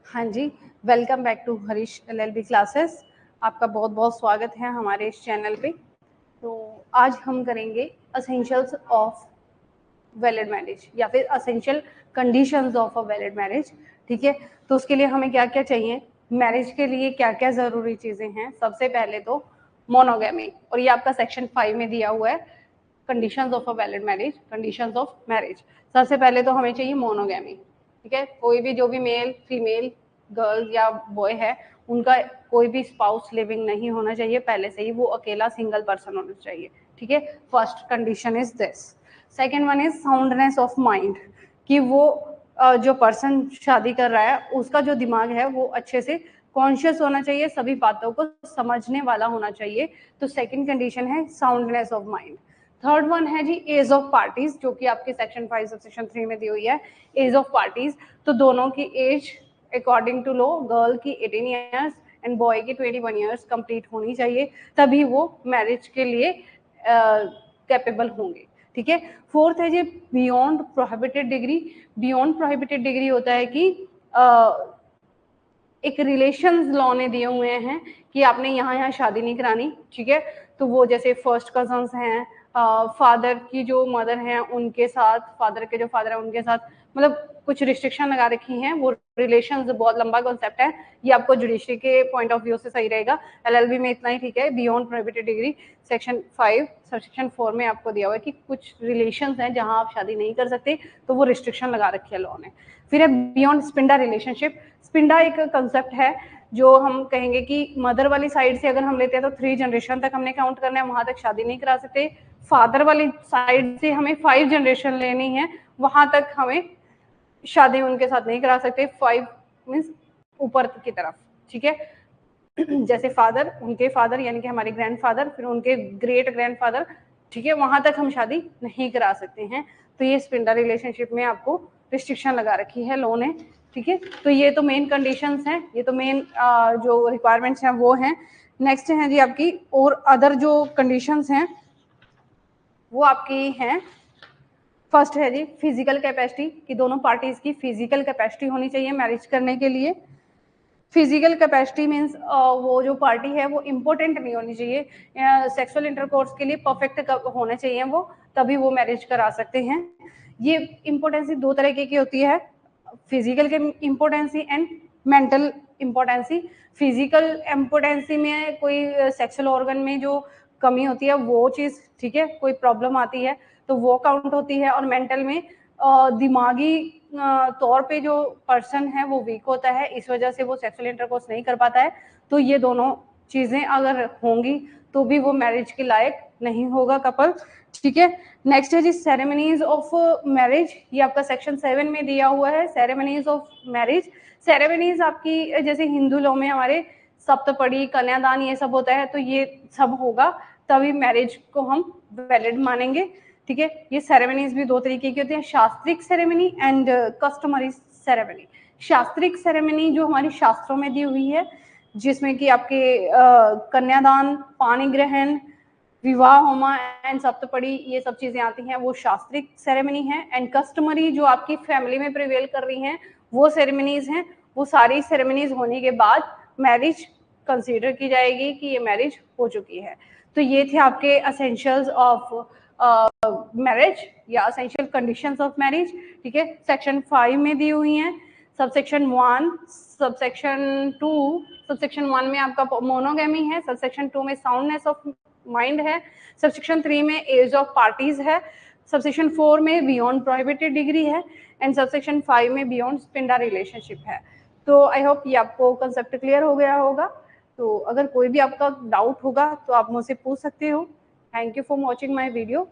हाँ जी, welcome back to Harish LLB classes. आपका बहुत बहुत स्वागत है हमारे इस चैनल पे। तो आज हम करेंगे असेंशियल्स ऑफ वैलिड मैरिज या फिर essential conditions of a valid marriage. ठीक है, तो उसके लिए हमें क्या क्या चाहिए, मैरिज के लिए क्या क्या ज़रूरी चीज़ें हैं। सबसे पहले तो मोनोगैमी, और ये आपका सेक्शन 5 में दिया हुआ है, conditions of a valid marriage, conditions of marriage. सबसे पहले तो हमें चाहिए मोनोगैमी। ठीक है, कोई भी जो भी मेल फीमेल गर्ल या बॉय है उनका कोई भी स्पाउस लिविंग नहीं होना चाहिए पहले से ही, वो अकेला सिंगल पर्सन होना चाहिए। ठीक है, first condition is this. Second one is soundness of mind, कि वो जो पर्सन शादी कर रहा है उसका जो दिमाग है वो अच्छे से कॉन्शियस होना चाहिए, सभी बातों को समझने वाला होना चाहिए। तो सेकंड कंडीशन है soundness of mind. Third one है जी एज ऑफ पार्टीज, जो कि आपके सेक्शन 5 सब सेक्शन 3 में दी हुई है, एज ऑफ पार्टीज। तो दोनों की age according to law girl की 18 ईयर्स एंड बॉय की 21 ईयर्स कंप्लीट होनी चाहिए, तभी वो मैरिज के लिए कैपेबल होंगे। ठीक है, फोर्थ है जी beyond prohibited degree. Beyond prohibited degree होता है कि एक रिलेशंस लॉ ने दिए हुए हैं कि आपने यहाँ शादी नहीं करानी। ठीक है, तो वो जैसे फर्स्ट कजन्स हैं, फादर की जो मदर हैं उनके साथ, फादर के जो फादर हैं उनके साथ, मतलब कुछ रिस्ट्रिक्शन लगा रखी हैं। वो रिलेशंस बहुत लंबा कॉन्सेप्ट है, ये आपको जुडिशरी के पॉइंट ऑफ व्यू से सही रहेगा। एलएलबी में इतना ही ठीक है, beyond prohibited degree section 5 section 4 में आपको दिया हुआ है कि कुछ रिलेशंस हैं जहां आप शादी नहीं कर सकते, तो वो रिस्ट्रिक्शन लगा रखी है लॉ ने। फिर है बियॉन्ड स्पिंडा रिलेशनशिप। स्पिंडा एक कंसेप्ट है जो हम कहेंगे कि मदर वाली साइड से अगर हम लेते हैं तो 3 जनरेशन तक हमने काउंट करना है, वहां तक शादी नहीं करा सकते। फादर वाली साइड से हमें 5 जनरेशन लेनी है, वहां तक हमें शादी उनके साथ नहीं करा सकते। 5 मीन्स ऊपर की तरफ। ठीक है, जैसे फादर, उनके फादर यानी कि हमारे ग्रैंडफादर, फिर उनके ग्रेट ग्रैंडफादर, ठीक है, वहां तक हम शादी नहीं करा सकते हैं। तो ये स्पिंडा रिलेशनशिप में आपको रिस्ट्रिक्शन लगा रखी है लॉ ने। ठीक है, तो ये तो मेन कंडीशंस हैं, ये तो मेन जो रिक्वायरमेंट्स हैं वो हैं। नेक्स्ट है जी आपकी और अदर जो कंडीशंस हैं वो आपकी हैं। फर्स्ट है जी फिजिकल कैपेसिटी, कि दोनों पार्टीज की फिजिकल कैपेसिटी होनी चाहिए मैरिज करने के लिए। फिजिकल कैपेसिटी मीन्स वो जो पार्टी है वो इम्पोर्टेंट नहीं होनी चाहिए, सेक्सुअल इंटरकोर्स के लिए परफेक्ट होने चाहिए वो, तभी वो मैरिज करा सकते हैं। ये इम्पोर्टेंसी दो तरह की होती है, फिजिकल के impotency and mental impotency. Physical impotency में कोई सेक्सुअल ऑर्गन में जो कमी होती है वो चीज़, ठीक है, कोई प्रॉब्लम आती है तो वो काउंट होती है। और मेंटल में दिमागी तौर पे जो पर्सन है वो वीक होता है, इस वजह से वो सेक्सुअल इंटरकोर्स नहीं कर पाता है। तो ये दोनों चीजें अगर होंगी तो भी वो मैरिज के लायक नहीं होगा कपल। ठीक है, नेक्स्ट है जी सेरेमनीज ऑफ मैरिज, ये आपका सेक्शन 7 में दिया हुआ है, सेरेमनीज ऑफ मैरिज। सेरेमनीज आपकी जैसे हिंदू लॉ में हमारे सप्तपदी, कन्यादान, ये सब होता है, तो ये सब होगा तभी मैरिज को हम वैलिड मानेंगे। ठीक है, ये सेरेमनीज भी दो तरीके की होती है, शास्त्रिक सेरेमनी एंड कस्टमरी सेरेमनी। शास्त्रिक सेरेमनी जो हमारी शास्त्रों में दी हुई है, जिसमें कि आपके कन्यादान, पाणी ग्रहण, विवाह होमा एंड सप्तपदी, ये सब चीजें आती हैं, वो शास्त्रिक सेरेमनी है। एंड कस्टमरी जो आपकी फैमिली में प्रिवेल कर रही हैं वो सेरेमनीज हैं। वो सारी सेरेमनीज होने के बाद मैरिज कंसीडर की जाएगी कि ये मैरिज हो चुकी है। तो ये थे आपके असेंशियल्स ऑफ मैरिज या असेंशियल कंडीशंस ऑफ मैरिज। ठीक है, सेक्शन 5 में दी हुई हैं। सबसेक्शन 1, सबसेक्शन 2, सबसेक्शन 1 में आपका मोनोगैमी है, सबसेक्शन 2 में साउंडनेस ऑफ माइंड है, सबसेक्शन 3 में एज ऑफ पार्टीज है, सबसेक्शन 4 में बियॉन्ड प्रोहिबिटेड डिग्री है एंड सबसेक्शन 5 में बियॉन्ड स्पिंडा रिलेशनशिप है। तो आई होप ये आपको कंसेप्ट क्लियर हो गया होगा। तो अगर कोई भी आपका डाउट होगा तो आप मुझसे पूछ सकते हो। Thank you for watching my video.